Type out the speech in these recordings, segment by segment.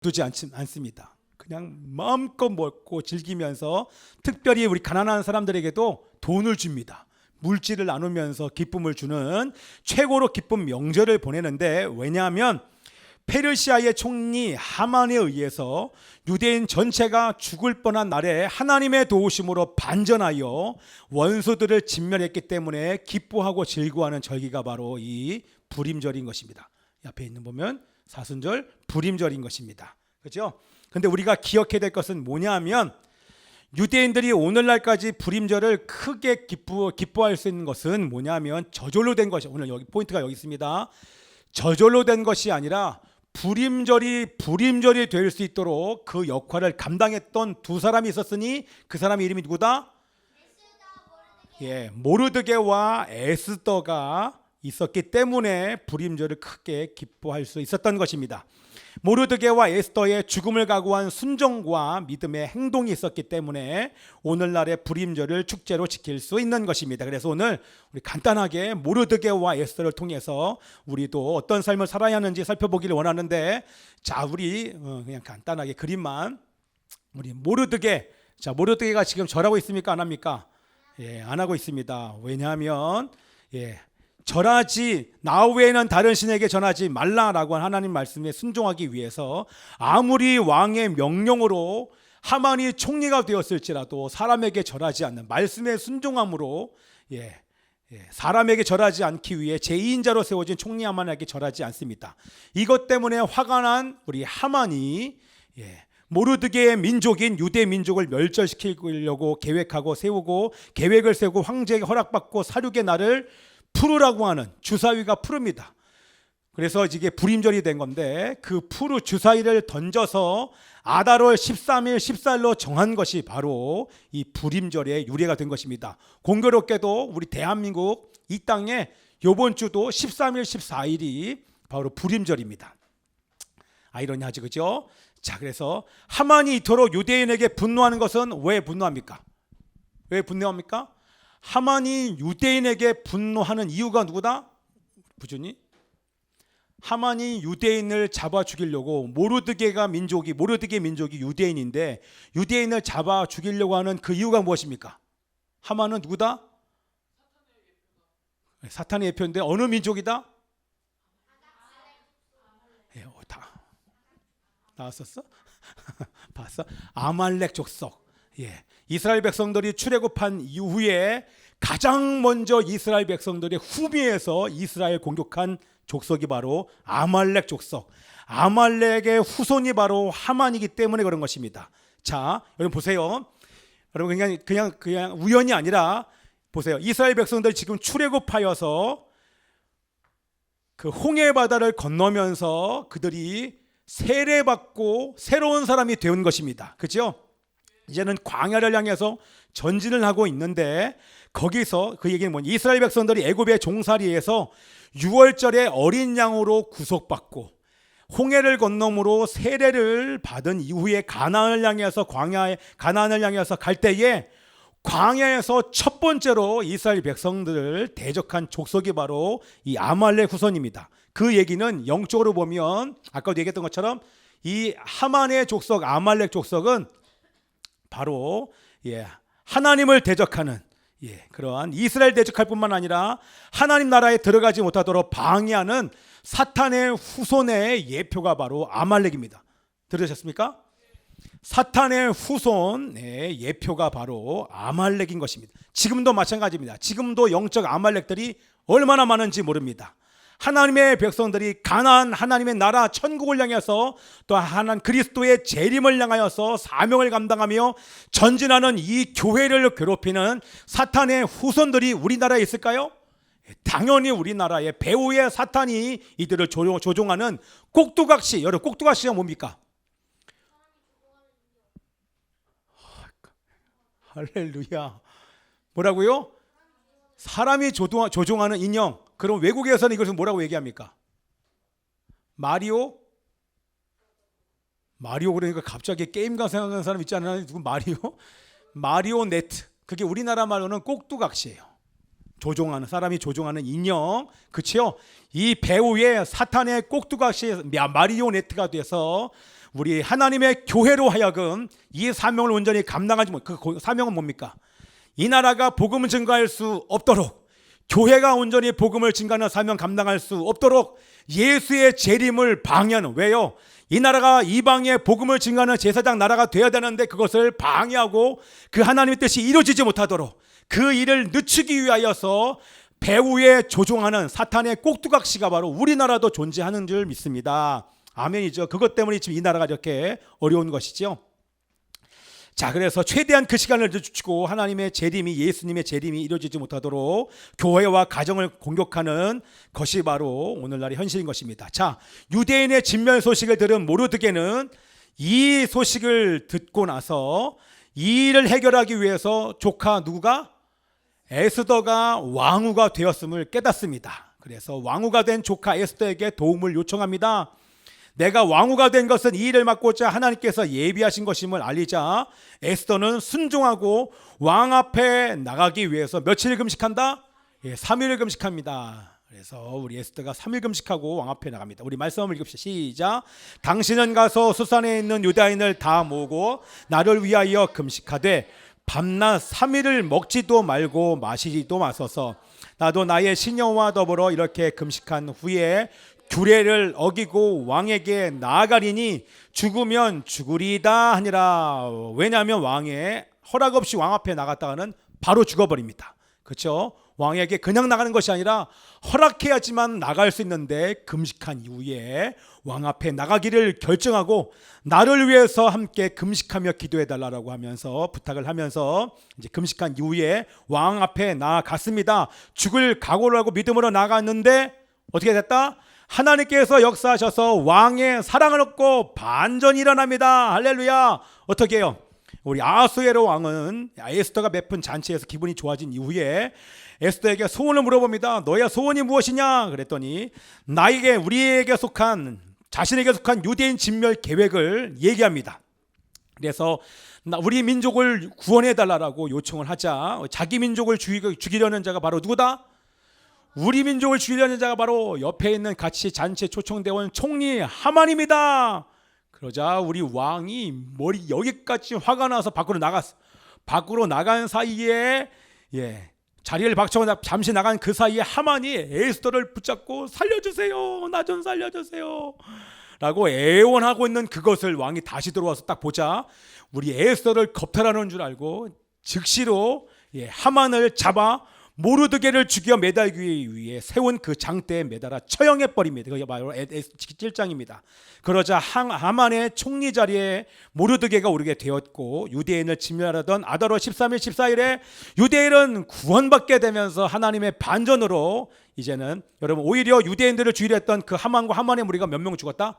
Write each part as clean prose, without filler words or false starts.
두지 않습니다. 그냥 마음껏 먹고 즐기면서 특별히 우리 가난한 사람들에게도 돈을 줍니다. 물질을 나누면서 기쁨을 주는 최고로 기쁜 명절을 보내는데, 왜냐하면 페르시아의 총리 하만에 의해서 유대인 전체가 죽을 뻔한 날에 하나님의 도우심으로 반전하여 원수들을 진멸했기 때문에 기뻐하고 즐거워하는 절기가 바로 이 불임절인 것입니다. 옆에 있는 보면 사순절 불임절인 것입니다. 그렇죠? 근데 우리가 기억해야 될 것은 뭐냐면, 유대인들이 오늘날까지 불임절을 크게 기뻐할 수 있는 것은 뭐냐면 저절로 된 것이, 오늘 여기 포인트가 여기 있습니다. 저절로 된 것이 아니라 불임절이 될 수 있도록 그 역할을 감당했던 두 사람이 있었으니 그 사람의 이름이 누구다? 모르드게와 에스더가 있었기 때문에 불임절을 크게 기뻐할 수 있었던 것입니다. 모르드게와 에스더의 죽음을 각오한 순종과 믿음의 행동이 있었기 때문에 오늘날의 불임절을 축제로 지킬 수 있는 것입니다. 그래서 오늘 우리 간단하게 모르드게와 에스더를 통해서 우리도 어떤 삶을 살아야 하는지 살펴보기를 원하는데, 자, 우리 그냥 간단하게 그림만, 우리 모르드게, 자, 모르드게가 지금 절하고 있습니까? 안 합니까? 안 하고 있습니다. 왜냐하면 절하지, 나 외에는 다른 신에게 전하지 말라라고 한 하나님 말씀에 순종하기 위해서 아무리 왕의 명령으로 하만이 총리가 되었을지라도 사람에게 절하지 않는 말씀에 순종함으로 사람에게 절하지 않기 위해 제2인자로 세워진 총리 하만에게 절하지 않습니다. 이것 때문에 화가 난 우리 하만이 모르드게의 민족인 유대 민족을 멸절시키려고 계획하고 세우고, 계획을 세우고 황제에게 허락받고 사륙의 날을 푸르라고 하는, 주사위가 푸르입니다. 그래서 이게 불임절이 된 건데, 그 푸르 주사위를 던져서 아달월 13일 14일로 정한 것이 바로 이 불임절의 유래가 된 것입니다. 공교롭게도 우리 대한민국 이 땅에 이번 주도 13일 14일이 바로 불임절입니다. 아이러니하지, 그죠? 자, 그래서 하만이 이토록 유대인에게 분노하는 것은 왜 분노합니까? 왜 분노합니까? 하만이 유대인에게 분노하는 이유가 누구다? 부주님, 하만이 유대인을 잡아 죽이려고, 모르드게 민족이 유대인인데 유대인을 잡아 죽이려고 하는 그 이유가 무엇입니까? 하만은 누구다? 사탄의 예표인데 어느 민족이다? 다 나왔었어? 봤어? 아말렉 족속. 이스라엘 백성들이 출애굽한 이후에 가장 먼저 이스라엘 백성들의 후미에서 이스라엘 공격한 족속이 바로 아말렉 족속. 아말렉의 후손이 바로 하만이기 때문에 그런 것입니다. 자, 여러분 보세요. 여러분 그냥 우연이 아니라 보세요. 이스라엘 백성들이 지금 출애굽하여서 그 홍해 바다를 건너면서 그들이 세례받고 새로운 사람이 된 것입니다. 그렇죠? 이제는 광야를 향해서 전진을 하고 있는데, 거기서 그 얘기는 뭐냐? 이스라엘 백성들이 애굽의 종살이에서 6월절에 어린 양으로 구속받고 홍해를 건너므로 세례를 받은 이후에 가나안을 향해서 갈 때에, 광야에서 첫 번째로 이스라엘 백성들을 대적한 족속이 바로 이 아말렉 후손입니다. 그 얘기는 영적으로 보면 아까도 얘기했던 것처럼 이 하만의 족속, 아말렉 족속은 바로 하나님을 대적하는, 그러한 이스라엘 대적할 뿐만 아니라 하나님 나라에 들어가지 못하도록 방해하는 사탄의 후손의 예표가 바로 아말렉입니다. 들으셨습니까? 사탄의 후손의 예표가 바로 아말렉인 것입니다. 지금도 마찬가지입니다. 지금도 영적 아말렉들이 얼마나 많은지 모릅니다. 하나님의 백성들이 가나안 하나님의 나라 천국을 향해서, 또 하나님 그리스도의 재림을 향하여서 사명을 감당하며 전진하는 이 교회를 괴롭히는 사탄의 후손들이 우리나라에 있을까요? 당연히 우리나라의 배후의 사탄이 이들을 조종하는 꼭두각시. 여러분, 꼭두각시가 뭡니까? 할렐루야. 뭐라고요? 사람이 조종하는 인형. 그럼 외국에서는 이것을 뭐라고 얘기합니까? 마리오? 그러니까 갑자기 게임가 생각하는 사람 있지 않나요? 누구 마리오네트. 그게 우리나라 말로는 꼭두각시예요. 사람이 조종하는 인형. 그렇죠? 이 배후에 사탄의 꼭두각시 마리오네트가 돼서 우리 하나님의 교회로 하여금 이 사명을 온전히 감당하지 못. 그 사명은 뭡니까? 이 나라가 복음을 증거할 수 없도록, 교회가 온전히 복음을 증거하는 사명 감당할 수 없도록 예수의 재림을 방해하는. 왜요? 이 나라가 이방의 복음을 증거하는 제사장 나라가 되어야 되는데 그것을 방해하고 그 하나님의 뜻이 이루어지지 못하도록 그 일을 늦추기 위하여서 배후에 조종하는 사탄의 꼭두각시가 바로 우리나라도 존재하는 줄 믿습니다. 아멘이죠. 그것 때문에 지금 이 나라가 이렇게 어려운 것이죠. 자, 그래서 최대한 그 시간을 늦추고 하나님의 재림이, 예수님의 재림이 이루어지지 못하도록 교회와 가정을 공격하는 것이 바로 오늘날의 현실인 것입니다. 자, 유대인의 진멸 소식을 들은 모르드게는 이 소식을 듣고 나서 이 일을 해결하기 위해서 조카 누구가? 에스더가 왕후가 되었음을 깨닫습니다. 그래서 왕후가 된 조카 에스더에게 도움을 요청합니다. 내가 왕후가 된 것은 이 일을 맡고자 하나님께서 예비하신 것임을 알리자 에스더는 순종하고 왕 앞에 나가기 위해서 며칠 금식한다? 3일을 금식합니다. 그래서 우리 에스더가 3일 금식하고 왕 앞에 나갑니다. 우리 말씀을 읽읍시다. 시작. 당신은 가서 수산에 있는 유다인을 다 모으고 나를 위하여 금식하되 밤낮 3일을 먹지도 말고 마시지도 마소서. 나도 나의 시녀와 더불어 이렇게 금식한 후에 규례를 어기고 왕에게 나아가리니 죽으면 죽으리다 하니라. 왜냐하면 왕의 허락 없이 왕 앞에 나갔다가는 바로 죽어버립니다. 그렇죠? 왕에게 그냥 나가는 것이 아니라 허락해야지만 나갈 수 있는데 금식한 이후에 왕 앞에 나가기를 결정하고 나를 위해서 함께 금식하며 기도해달라고 하면서 부탁을 하면서 이제 금식한 이후에 왕 앞에 나아갔습니다. 죽을 각오를 하고 믿음으로 나갔는데 어떻게 됐다? 하나님께서 역사하셔서 왕의 사랑을 얻고 반전이 일어납니다. 할렐루야. 어떻게 해요? 우리 아하수에로 왕은 에스더가 베푼 잔치에서 기분이 좋아진 이후에 에스더에게 소원을 물어봅니다. 너의 소원이 무엇이냐? 그랬더니 나에게, 우리에게 속한, 자신에게 속한 유대인 진멸 계획을 얘기합니다. 그래서 우리 민족을 구원해달라고 요청을 하자 자기 민족을 죽이려는 자가 바로 누구다? 우리 민족을 죽이려는 자가 바로 옆에 있는 같이 잔치에 초청되어 온 총리 하만입니다. 그러자 우리 왕이 머리 여기까지 화가 나서 밖으로 나갔어. 밖으로 나간 사이에 자리를 박차고 잠시 나간 그 사이에 하만이 에스더를 붙잡고 살려주세요. 나 좀 살려주세요. 라고 애원하고 있는 그것을 왕이 다시 들어와서 딱 보자 우리 에스더를 겁탈하는 줄 알고 즉시로 하만을 잡아 모르드게를 죽여 매달기 위해 세운 그 장대에 매달아 처형해 버립니다. 그게 바로 7장입니다. 그러자 하만의 총리 자리에 모르드게가 오르게 되었고 유대인을 진멸하던 아다로 13일 14일에 유대인은 구원받게 되면서 하나님의 반전으로 이제는 여러분 오히려 유대인들을 죽이려 했던 그 하만과 하만의 무리가 몇 명 죽었다?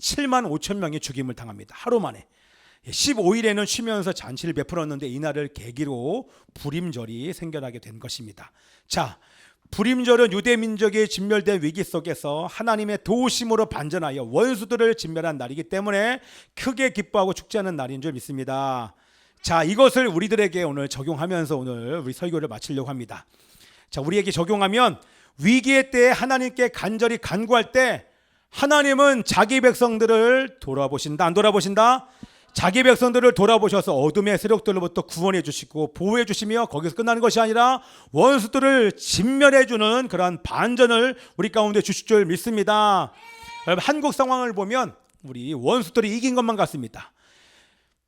7만 5천 명이 죽임을 당합니다. 하루 만에. 15일에는 쉬면서 잔치를 베풀었는데 이날을 계기로 불임절이 생겨나게 된 것입니다. 자, 불임절은 유대 민족의 진멸된 위기 속에서 하나님의 도우심으로 반전하여 원수들을 진멸한 날이기 때문에 크게 기뻐하고 축제하는 날인 줄 믿습니다. 자, 이것을 우리들에게 오늘 적용하면서 오늘 우리 설교를 마치려고 합니다. 자, 우리에게 적용하면 위기의 때에 하나님께 간절히 간구할 때 하나님은 자기 백성들을 돌아보신다. 안 돌아보신다? 자기 백성들을 돌아보셔서 어둠의 세력들로부터 구원해 주시고 보호해 주시며 거기서 끝나는 것이 아니라 원수들을 진멸해 주는 그러한 반전을 우리 가운데 주실 줄 믿습니다. 여러분 한국 상황을 보면 우리 원수들이 이긴 것만 같습니다.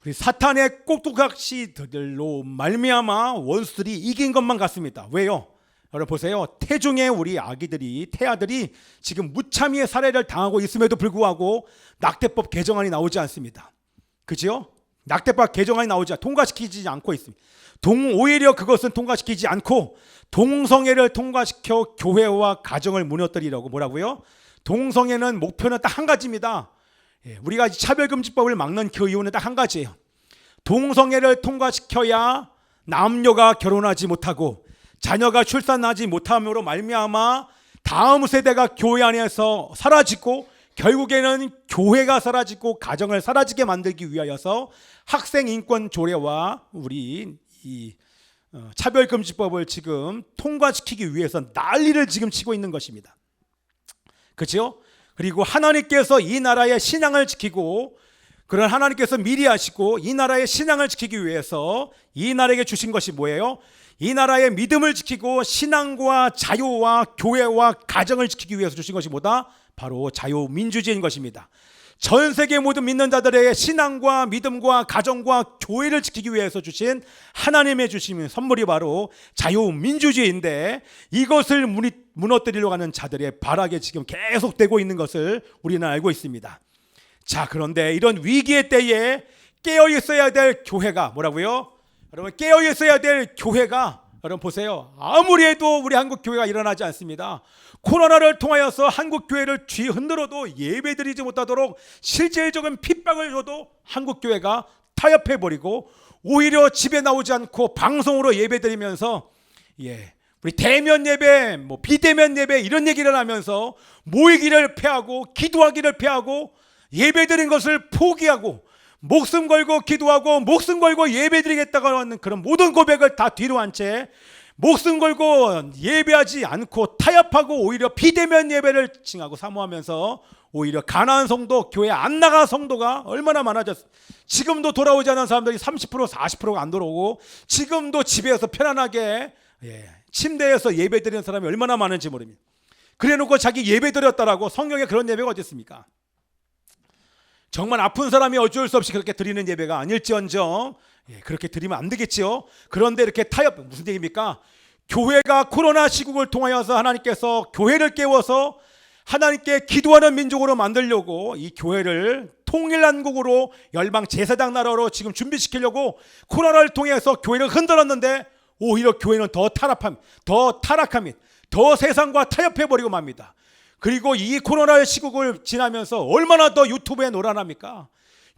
우리 사탄의 꼭두각시들로 말미암아 원수들이 이긴 것만 같습니다. 왜요? 여러분 보세요. 태중의 우리 태아들이 지금 무참히의 살해를 당하고 있음에도 불구하고 낙태법 개정안이 나오지 않습니다. 그죠? 낙태법 개정안이 통과시키지 않고 있습니다. 오히려 그것은 통과시키지 않고 동성애를 통과시켜 교회와 가정을 무너뜨리려고 뭐라고요? 동성애는 목표는 딱 한 가지입니다. 우리가 차별금지법을 막는 그 이유는 딱 한 가지예요. 동성애를 통과시켜야 남녀가 결혼하지 못하고 자녀가 출산하지 못함으로 말미암아 다음 세대가 교회 안에서 사라지고 결국에는 교회가 사라지고 가정을 사라지게 만들기 위하여서 학생 인권 조례와 우리 이 차별금지법을 지금 통과시키기 위해서 난리를 지금 치고 있는 것입니다. 그렇죠? 그리고 하나님께서 이 나라의 신앙을 지키고, 그런 하나님께서 미리 하시고 이 나라의 신앙을 지키기 위해서 이 나라에게 주신 것이 뭐예요? 이 나라의 믿음을 지키고 신앙과 자유와 교회와 가정을 지키기 위해서 주신 것이 뭐다? 바로 자유민주주의인 것입니다. 전 세계 모든 믿는 자들의 신앙과 믿음과 가정과 교회를 지키기 위해서 주신 하나님의 주신 선물이 바로 자유민주주의인데, 이것을 무너뜨리려고 하는 자들의 발악이 지금 계속되고 있는 것을 우리는 알고 있습니다. 자, 그런데 이런 위기의 때에 깨어 있어야 될 교회가 뭐라고요? 여러분, 깨어 있어야 될 교회가, 여러분 보세요. 아무리 해도 우리 한국 교회가 일어나지 않습니다. 코로나를 통하여서 한국 교회를 뒤흔들어도 예배드리지 못하도록 실질적인 핍박을 줘도 한국 교회가 타협해버리고 오히려 집에 나오지 않고 방송으로 예배드리면서 우리 대면 예배, 비대면 예배 이런 얘기를 하면서 모이기를 패하고 기도하기를 패하고 예배드린 것을 포기하고 목숨 걸고 기도하고 목숨 걸고 예배드리겠다고 하는 그런 모든 고백을 다 뒤로 한 채 목숨 걸고 예배하지 않고 타협하고 오히려 비대면 예배를 칭하고 사모하면서 오히려 가난한 성도, 교회 안 나가 성도가 얼마나 많아졌어요. 지금도 돌아오지 않은 사람들이 30% 40%가 안 돌아오고 지금도 집에서 편안하게 침대에서 예배드리는 사람이 얼마나 많은지 모릅니다. 그래놓고 자기 예배드렸다라고, 성경에 그런 예배가 어디 있습니까? 정말 아픈 사람이 어쩔 수 없이 그렇게 드리는 예배가 아닐지언정 그렇게 드리면 안 되겠지요. 그런데 이렇게 타협, 무슨 얘기입니까? 교회가 코로나 시국을 통하여서 하나님께서 교회를 깨워서 하나님께 기도하는 민족으로 만들려고 이 교회를 통일한국으로 열방 제사장 나라로 지금 준비시키려고 코로나를 통해서 교회를 흔들었는데 오히려 교회는 더 타락함이 더 세상과 타협해버리고 맙니다. 그리고 이 코로나의 시국을 지나면서 얼마나 더 유튜브에 놀아납니까?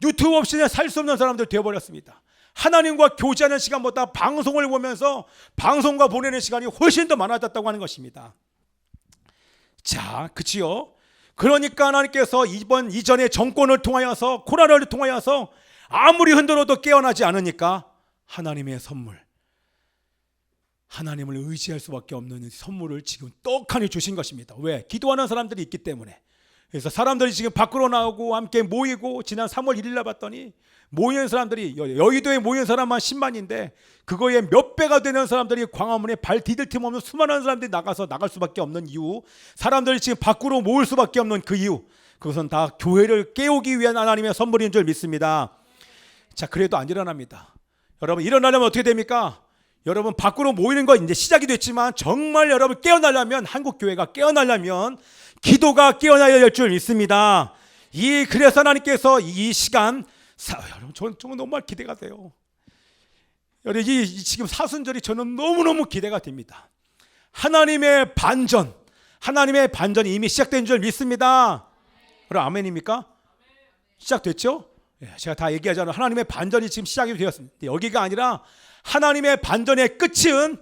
유튜브 없이는 살 수 없는 사람들 되어버렸습니다. 하나님과 교제하는 시간보다 방송을 보면서 방송과 보내는 시간이 훨씬 더 많아졌다고 하는 것입니다. 자, 그치요? 그러니까 하나님께서 이전의 정권을 통하여서, 코로나를 통하여서 아무리 흔들어도 깨어나지 않으니까 하나님의 선물, 하나님을 의지할 수밖에 없는 선물을 지금 떡하니 주신 것입니다. 왜? 기도하는 사람들이 있기 때문에. 그래서 사람들이 지금 밖으로 나오고 함께 모이고, 지난 3월 1일 날 봤더니 모이는 사람들이, 여의도에 모이는 사람만 10만인데 그거에 몇 배가 되는 사람들이 광화문에 발 디딜 틈 없는 수많은 사람들이 나갈 수밖에 없는 이유, 사람들이 지금 밖으로 모을 수밖에 없는 그 이유, 그것은 다 교회를 깨우기 위한 하나님의 선물인 줄 믿습니다. 자, 그래도 안 일어납니다. 여러분, 일어나려면 어떻게 됩니까? 여러분, 밖으로 모이는 거 이제 시작이 됐지만 정말 여러분 깨어나려면, 한국 교회가 깨어나려면 기도가 깨어나야 될 줄 믿습니다. 그래서 하나님께서 이 시간, 여러분, 저는 정말 기대가 돼요. 여러분, 지금 사순절이 저는 너무너무 기대가 됩니다. 하나님의 반전이 이미 시작된 줄 믿습니다. 여러분, 아멘입니까? 시작됐죠? 제가 다 얘기하자면 하나님의 반전이 지금 시작이 되었습니다. 여기가 아니라 하나님의 반전의 끝은,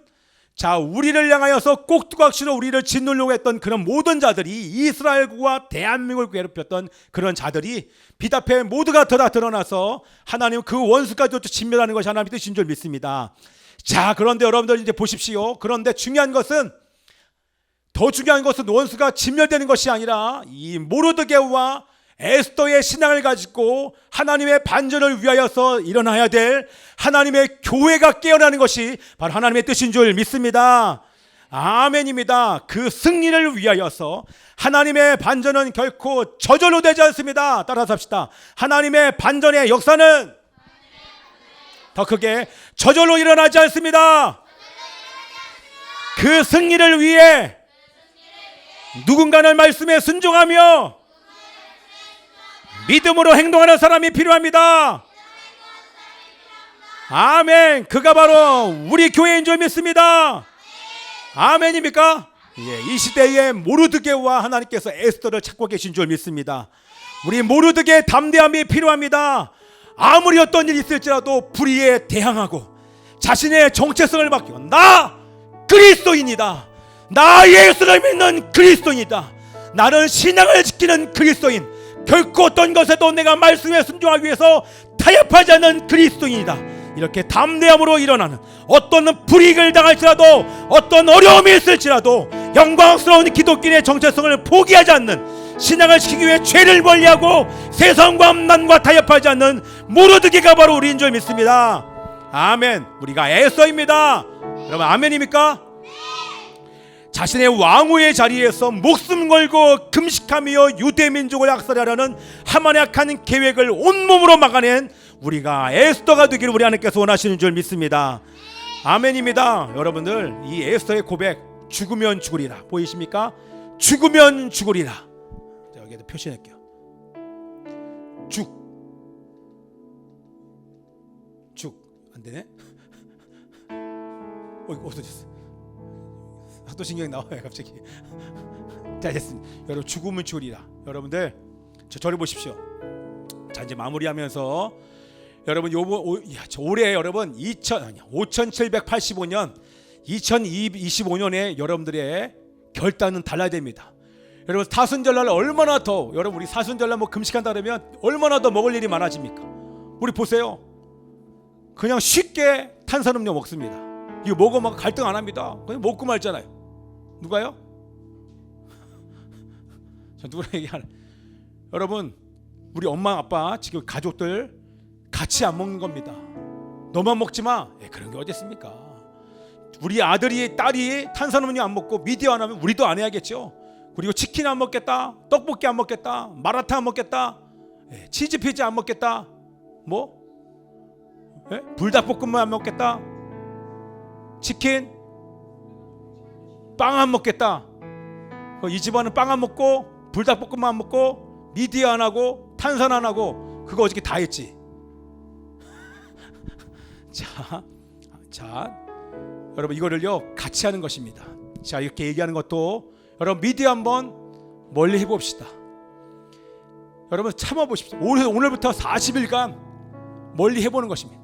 자, 우리를 향하여서 꼭두각시로 우리를 짓누려고 했던 그런 모든 자들이, 이스라엘과 대한민국을 괴롭혔던 그런 자들이 빛 앞에 모두가 다 드러나서 하나님 그 원수까지도 진멸하는 것이 하나님의 뜻인 줄 믿습니다. 자, 그런데 여러분들 이제 보십시오. 그런데 더 중요한 것은 원수가 진멸되는 것이 아니라 이 모르드게와 에스더의 신앙을 가지고 하나님의 반전을 위하여서 일어나야 될 하나님의 교회가 깨어나는 것이 바로 하나님의 뜻인 줄 믿습니다. 아멘입니다. 그 승리를 위하여서 하나님의 반전은 결코 저절로 되지 않습니다. 따라서 합시다. 하나님의 반전의 역사는 더 크게 저절로 일어나지 않습니다. 그 승리를 위해 누군가는 말씀에 순종하며 믿음으로 행동하는 사람이 필요합니다. 아멘. 그가 바로 우리 교회인 줄 믿습니다. 아멘입니까? 이 시대에 모르드게와 하나님께서 에스더를 찾고 계신 줄 믿습니다. 우리 모르드게의 담대함이 필요합니다. 아무리 어떤 일이 있을지라도 불의에 대항하고 자신의 정체성을 맡기고, 나 그리스도인이다, 나 예수를 믿는 그리스도인이다, 나는 신앙을 지키는 그리스도인, 결코 어떤 것에도 내가 말씀에 순종하기 위해서 타협하지 않는 그리스도인이다, 이렇게 담대함으로 일어나는, 어떤 불이익을 당할지라도 어떤 어려움이 있을지라도 영광스러운 기독교인의 정체성을 포기하지 않는 신앙을 지키기 위해 죄를 멀리하고 세상과 음란과 타협하지 않는 모르드게가 바로 우리인 줄 믿습니다. 아멘. 우리가 에서입니다. 여러분 아멘입니까? 자신의 왕후의 자리에서 목숨 걸고 금식하며 유대 민족을 학살하려는 하만의 악한 계획을 온몸으로 막아낸 우리가 에스더가 되기를 우리 하나님께서 원하시는 줄 믿습니다. 아멘입니다. 여러분들 이 에스더의 고백, 죽으면 죽으리라, 보이십니까? 죽으면 죽으리라. 자, 여기에다 표시할게요. 죽 안되네. 없어졌어. 사도신경이 나와요 갑자기. 자, 됐습니다. 여러분 죽으면 죽으리라. 여러분들 저를 보십시오. 자, 이제 마무리하면서 여러분 올해 여러분 5785년 2025년에 여러분들의 결단은 달라야 됩니다. 여러분 사순절날 얼마나 더, 여러분 우리 사순절날 뭐 금식한다 그러면 얼마나 더 먹을 일이 많아집니까? 우리 보세요. 그냥 쉽게 탄산음료 먹습니다. 이거 먹으면 갈등 안 합니다. 그냥 먹고 말잖아요. 누가요? 저 누구랑 얘기하나? 여러분 우리 엄마 아빠 지금 가족들 같이 안 먹는 겁니다. 너만 먹지 마. 그런 게 어디 있습니까? 우리 아들이 딸이 탄산음료 안 먹고 미디어 안 하면 우리도 안 해야겠죠. 그리고 치킨 안 먹겠다, 떡볶이 안 먹겠다, 마라탕 안 먹겠다, 치즈 피자 안 먹겠다, 뭐 불닭볶음면 안 먹겠다, 치킨, 빵 안 먹겠다. 이 집안은 빵 안 먹고 불닭볶음면 안 먹고 미디어 안 하고 탄산 안 하고 그거 어저께 다 했지. 자, 여러분 이거를요 같이 하는 것입니다. 자, 이렇게 얘기하는 것도 여러분 미디어 한번 멀리 해봅시다. 여러분 참아보십시오. 오늘부터 40일간 멀리 해보는 것입니다.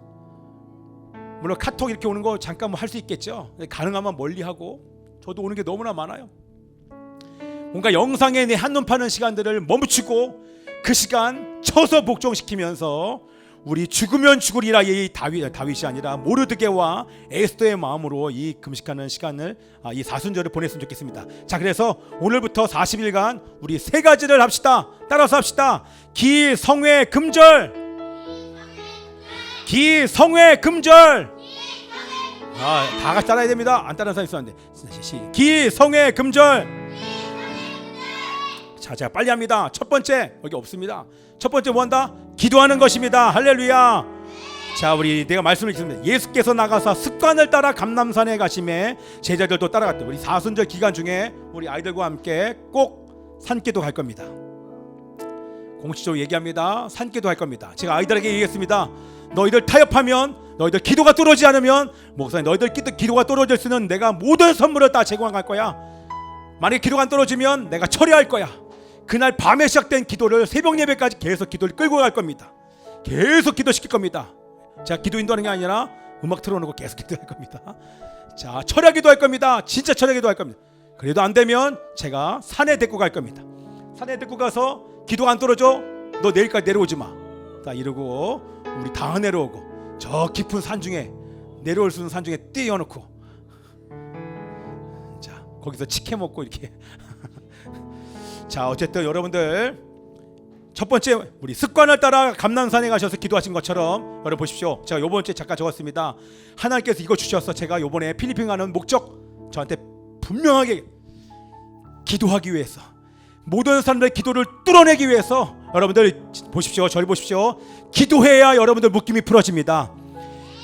물론 카톡 이렇게 오는 거 잠깐 뭐 할 수 있겠죠. 가능하면 멀리 하고, 저도 오는 게 너무나 많아요. 뭔가 영상에 내 한눈 파는 시간들을 멈추고 그 시간 쳐서 복종시키면서 우리 죽으면 죽으리라 이 다윗이 아니라 모르드게와 에스더의 마음으로 이 금식하는 시간을 이 사순절을 보냈으면 좋겠습니다. 자, 그래서 오늘부터 40일간 우리 세 가지를 합시다. 따라서 합시다. 기성회 금절, 기성회 금절. 다 같이 따라야 됩니다. 안 따라하는 사람 있으면 안 돼. 기성회 금절. 자, 제가 빨리 합니다. 첫 번째, 여기 없습니다. 첫 번째 뭐 한다? 기도하는 것입니다. 할렐루야. 자, 우리 내가 말씀을 드렸습니다. 예수께서 나가서 습관을 따라 감람산에 가심에 제자들도 따라갔대. 우리 사순절 기간 중에 우리 아이들과 함께 꼭 산기도 갈 겁니다. 공식적으로 얘기합니다. 산기도 할 겁니다. 제가 아이들에게 얘기했습니다. 너희들 타협하면, 너희들 기도가 떨어지지 않으면, 목사님 너희들 기도가 떨어질 수는 내가 모든 선물을 다 제공할 거야. 만약에 기도가 안 떨어지면 내가 처리할 거야. 그날 밤에 시작된 기도를 새벽 예배까지 계속 기도를 끌고 갈 겁니다. 계속 기도시킬 겁니다. 제가 기도 인도하는 게 아니라 음악 틀어놓고 계속 기도할 겁니다. 자, 철야 기도할 겁니다. 진짜 철야 기도할 겁니다. 그래도 안 되면 제가 산에 데리고 갈 겁니다. 산에 데리고 가서 기도가 안 떨어져? 너 내일까지 내려오지 마. 다 이러고 우리 다 내려오고 저 깊은 산 중에, 내려올 수 있는 산 중에 띄워놓고, 자, 거기서 치켜 먹고 이렇게. 자, 어쨌든 여러분들 첫 번째 우리 습관을 따라 감람산에 가셔서 기도하신 것처럼 여러분 보십시오. 제가 요번 주에 잠깐 적었습니다. 하나님께서 이거 주셔서 제가 요번에 필리핀 가는 목적 저한테 분명하게 기도하기 위해서, 모든 사람들의 기도를 뚫어내기 위해서 여러분들 보십시오. 저를 보십시오. 기도해야 여러분들 묶임이 풀어집니다.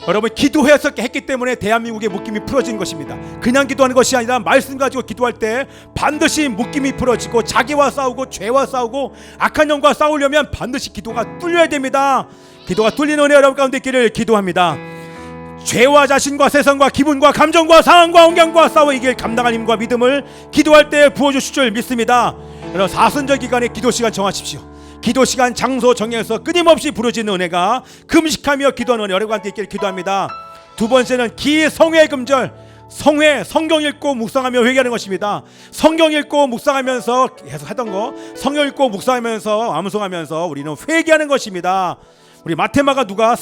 여러분 기도해서 했기 때문에 대한민국의 묶임이 풀어진 것입니다. 그냥 기도하는 것이 아니라 말씀 가지고 기도할 때 반드시 묶임이 풀어지고, 자기와 싸우고 죄와 싸우고 악한 영과 싸우려면 반드시 기도가 뚫려야 됩니다. 기도가 뚫리는 은혜 여러분 가운데 있기를 기도합니다. 죄와 자신과 세상과 기분과 감정과 상황과 환경과 싸워 이길 감당할 힘과 믿음을 기도할 때 부어주실 줄 믿습니다. 여러분 사순절 기간에 기도 시간 정하십시오. 기도 시간 장소 정해서 끊임없이 부르짖는 은혜가 금식하며 기도하는 은혜 여러분한테 있기를 기도합니다. 두 번째는 기성회 금절, 성회, 성경 읽고 묵상하며 회개하는 것입니다. 성경 읽고 묵상하면서 계속 하던 거, 성경 읽고 묵상하면서 암송하면서 우리는 회개하는 것입니다. 우리 마테마가 누가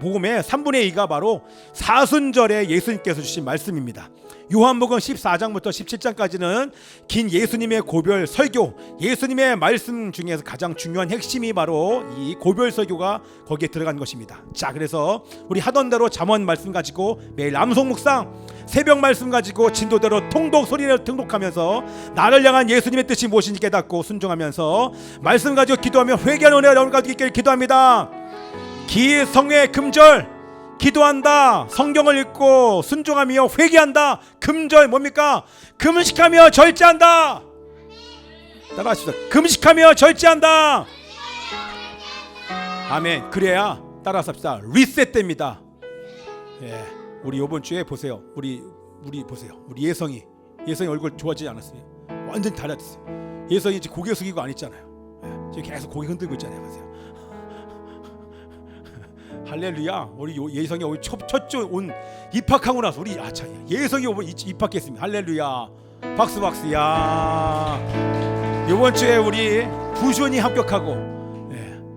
복음의 3분의 2가 바로 사순절에 예수님께서 주신 말씀입니다. 요한복음 14장부터 17장까지는 긴 예수님의 고별 설교, 예수님의 말씀 중에서 가장 중요한 핵심이 바로 이 고별 설교가 거기에 들어간 것입니다. 자, 그래서 우리 하던 대로 잠언 말씀 가지고 매일 암송 묵상, 새벽 말씀 가지고 진도대로 통독 소리를 등록하면서 나를 향한 예수님의 뜻이 무엇인지 깨닫고 순종하면서 말씀 가지고 기도하며 회개하는 은혜가 여러분 가지고 있기를 기도합니다. 기성의 금절 기도한다, 성경을 읽고 순종하며 회개한다. 금절 뭡니까? 금식하며 절제한다. 따라하십시다. 금식하며 절제한다. 아멘. 그래야 따라서 합시다. 리셋됩니다. 예, 우리 이번 주에 보세요. 우리 보세요. 우리 예성이 얼굴 좋아지지 않았어요? 완전 달라졌어요. 예성이 이제 고개 숙이고 안 있잖아요. 예, 지금 계속 고개 흔들고 있잖아요. 보세요. 할렐루야. 우리 예성이 첫째 온 입학하고 나서 우리 예성이 입학했습니다. 할렐루야. 박수. 야, 이번 주에 우리 부션이 합격하고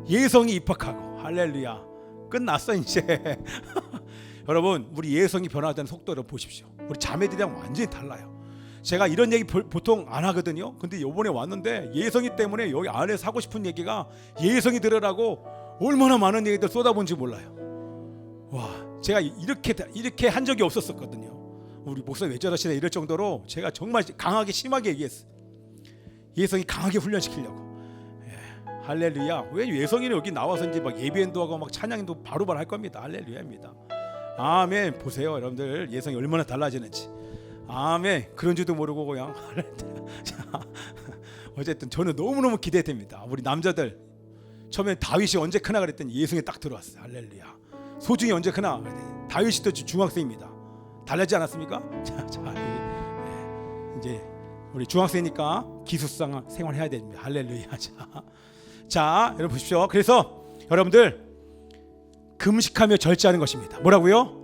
예성이 입학하고 할렐루야. 끝났어 이제. 여러분, 우리 예성이 변화되는 속도를 보십시오. 우리 자매들이랑 완전히 달라요. 제가 이런 얘기 보통 안 하거든요. 근데 이번에 왔는데 예성이 때문에 여기 안에서 하고 싶은 얘기가 예성이 들으라고 얼마나 많은 얘기들 쏟아본지 몰라요. 와, 제가 이렇게 한 적이 없었거든요. 우리 목사님 왜 저러시나 이럴 정도로 제가 정말 강하게 심하게 얘기했어요. 예성이 강하게 훈련시키려고. 할렐루야. 왜 예성이는 여기 나와서 이제 막 예배인도 하고 막 찬양도 바로바로 할 겁니다. 할렐루야입니다. 아멘. 보세요, 여러분들 예성이 얼마나 달라지는지. 아멘. 그런 줄도 모르고 그냥. 어쨌든 저는 너무너무 기대됩니다. 우리 남자들 처음에 다윗이 언제 크나 그랬더니 예성이 딱 들어왔어요. 할렐루야. 소중이 언제 크나 그랬더니 다윗이 또 중학생입니다. 달라지지 않았습니까? 자, 이제 우리 중학생이니까 기숙사 생활해야 됩니다. 할렐루야. 자, 여러분 보십시오. 그래서 여러분들 금식하며 절제하는 것입니다. 뭐라고요?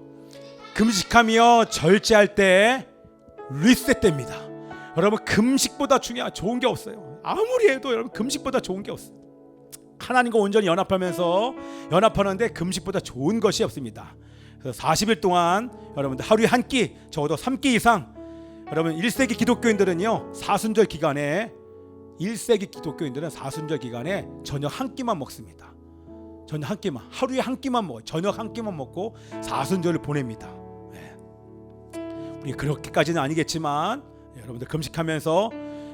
금식하며 절제할 때 리셋됩니다. 여러분, 금식보다 좋은 게 없어요. 아무리 해도 여러분 금식보다 좋은 게 없어요. 하나님과 온전히 연합하는데 금식보다 좋은 것이 없습니다. 그래서 40일 동안 여러분들 하루에 한 끼, 적어도 3끼 이상. 여러분 1세기 기독교인들은요, 사순절 기간에 1세기 기독교인들은 사순절 기간에 저녁 한 끼만 먹습니다. 저녁 한 끼만, 하루에 한 끼만 먹어요. 저녁 한 끼만 먹고 사순절을 보냅니다. 우리 그렇게까지는 아니겠지만 여러분들 금식하면서,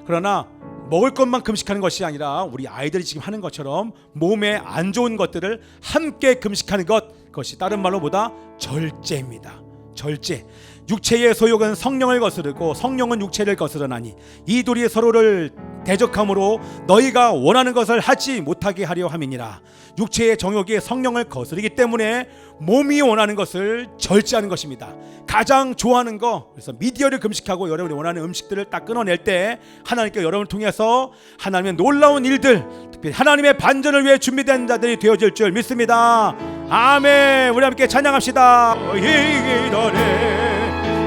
그러나 먹을 것만 금식하는 것이 아니라 우리 아이들이 지금 하는 것처럼 몸에 안 좋은 것들을 함께 금식하는 그것이 다른 말로 보다 절제입니다. 절제. 육체의 소욕은 성령을 거스르고 성령은 육체를 거스르나니 이 둘이 서로를 대적함으로 너희가 원하는 것을 하지 못하게 하려 함이니라. 육체의 정욕이 성령을 거스르기 때문에 몸이 원하는 것을 절제하는 것입니다. 가장 좋아하는 거, 그래서 미디어를 금식하고 여러분이 원하는 음식들을 딱 끊어낼 때 하나님께 여러분을 통해서 하나님의 놀라운 일들, 특별히 하나님의 반전을 위해 준비된 자들이 되어질 줄 믿습니다. 아멘. 우리 함께 찬양합시다.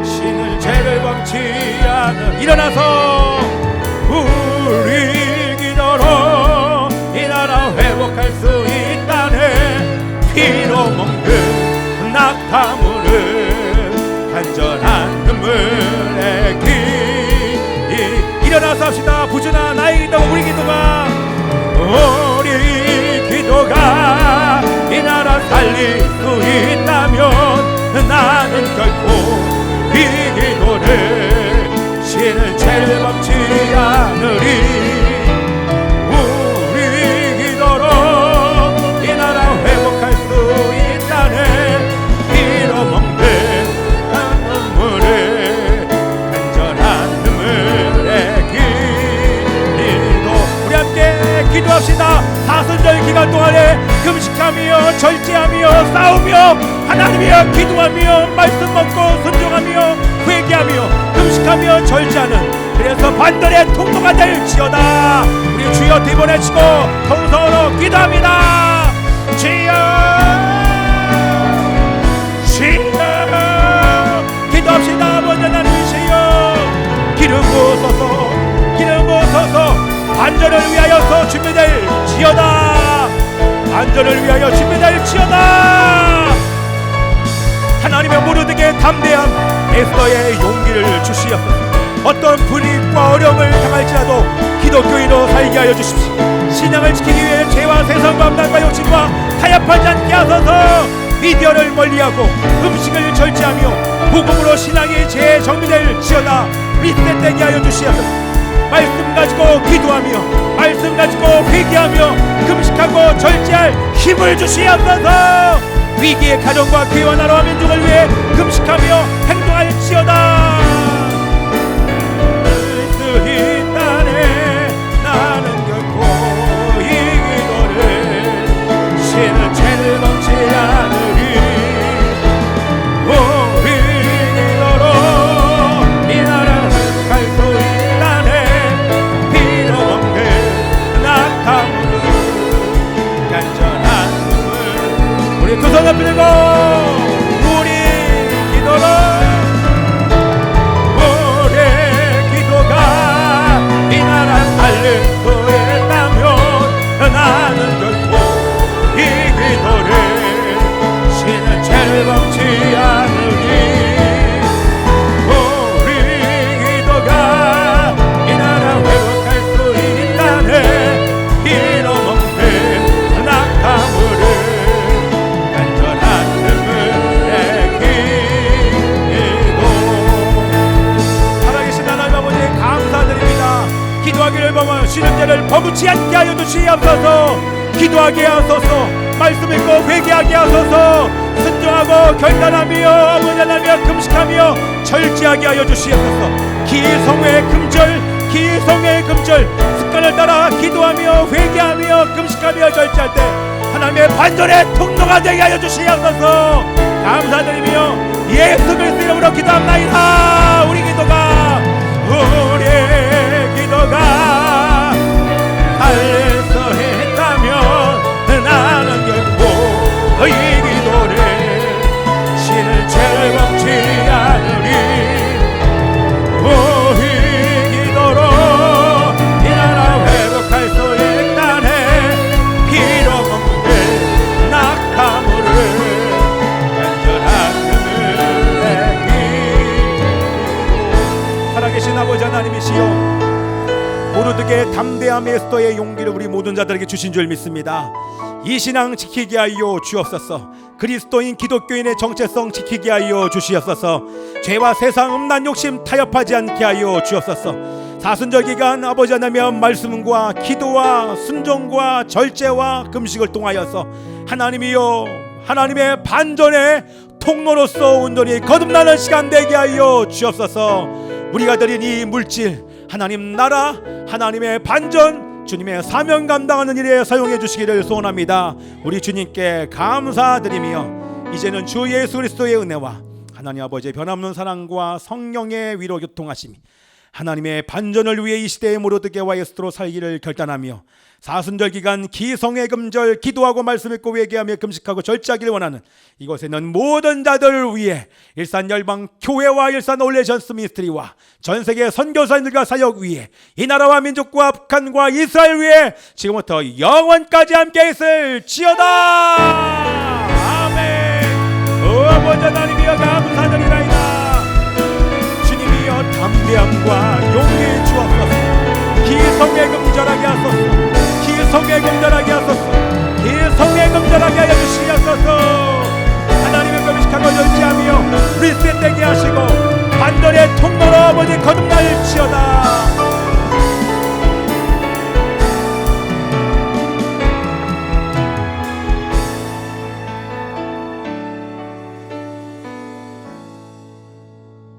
신을 죄를 범치하는 일어나서 우리 기도로 이 나라 회복할 수 있다네. 피로 먹는 낙타물은 간절한 눈물의 길. 일어나서 합시다. 부지나 나의 기도, 우리 기도가 이 나라 살릴 수 있다면 나는 결코 이 기도를 신을 죄를 범치 않으리. 우리 기도로 이 나라 회복할 수 있다네. 피로 먹는 눈물을 간절한 눈물의 길이도. 우리 함께 기도합시다. 사순절 기간 동안에 금식하며 절제하며 싸우며 하나님이여 기도하며 말씀 먹고 순종하며 회개하며 금식하며 절제하는, 그래서 반들의 통로가 될지어다. 우리 주여 뒤보내시고 통성으로 기도합니다. 주여 기도합시다. 아버지 하나님이시여 기름 부으소서. 반전을 위하여서 준비될지어다. 반전을 우리를 위하여 준비할지어다. 하나님의 모르드게 담대함 에스더의 용기를 주시옵소서. 어떤 불이익과 어려움을 당할지라도 기독교인으로 살게 하여 주십시오. 신앙을 지키기 위해 죄와 세상과 음란과 욕심과 타협하지 않게 하소서. 미디어를 멀리하고 음식을 절제하며 복음으로 신앙이 재정비될지어다. 리셋되게 하여 주시옵소서. 말씀 가지고 기도하며 말씀 가지고 회개하며 금식하고 절제할 힘을 주시옵소서. 위기의 가정과 교회와 나라와 민족을 위해 금식하며 행동할지어다. 나는 결코 이 기도를 신은 죄를 범치 않으리. 우리 기도로 이 나라를 갈 수 있다네. 비록 없는 낙담으로 간절한 꿈을 우리 두 손을 들고 우리 기도로 살릴 수 있다면 나는 결코 이 기도를 신은 죄를 범치 않으니. 우리 기도가 이 나라 회복할 수 있다네. 비록 없는 낙담으로 간절한 눈물의 기도. 살아계신 하나님 아버지 감사드립니다. 기도하기를 범한 쉬는 죄를 범치 않게 하여 주시옵소서. 기도하게 하소서. 말씀 읽고 회개하게 하소서. 순종하고 결단하며 아버지 하나님 금식하며 절제하게 하여 주시옵소서. 기성의 금절 기성의 금절 습관을 따라 기도하며 회개하며 금식하며 절제할 때 하나님의 반전의 통로가 되게 하여 주시옵소서. 감사드리며 예수 그리스도의 이름으로 기도합나이다. 우리 기도가 살릴 수 있다면 나는 결코 이 기도를 신을 죄를 범치 않으리. 우리 기도로 이 나라 회복할 수 있다네. 비록 없는 낙담으로 간절한 눈을 내기. 살아계신 아버지 하나님이시여, 모르드게 담대함 에스더의 용기를 우리 모든 자들에게 주신 줄 믿습니다. 이 신앙 지키게 하여 주옵소서. 그리스도인 기독교인의 정체성 지키게 하여 주시옵소서. 죄와 세상 음란 욕심 타협하지 않게 하여 주옵소서. 사순절 기간 아버지 하나님 말씀과 기도와 순종과 절제와 금식을 통하여서 하나님이여 하나님의 반전의 통로로서 온전히 거듭나는 시간 되게 하여 주옵소서. 우리가 드린 이 물질 하나님 나라 하나님의 반전 주님의 사명 감당하는 일에 사용해 주시기를 소원합니다. 우리 주님께 감사드리며 이제는 주 예수 그리스도의 은혜와 하나님 아버지의 변함없는 사랑과 성령의 위로 교통하심이 하나님의 반전을 위해 이 시대의 모르드게와 에스더로 살기를 결단하며 사순절 기간 기성의 금절 기도하고 말씀 읽고 회개하며 금식하고 절제하기를 원하는 이곳에 있는 모든 자들을 위해 일산 열방 교회와 일산 올레전스 미니스트리와 전세계 선교사님들과 사역 위해 이 나라와 민족과 북한과 이스라엘 위해 지금부터 영원까지 함께 있을지어다. 아멘. 아버지 하나님이여 감사드리나이다. 주님이여 담대함과 용기 주옵소서. 기성의 금절하게 하소서. 기성의 금절하게 하소서. 기성의 금절하게 하여 주시옵소서. 하나님의 금식하고 절제하며 리셋되게 하시고 반전의 통로로 아버지 거듭날지어다.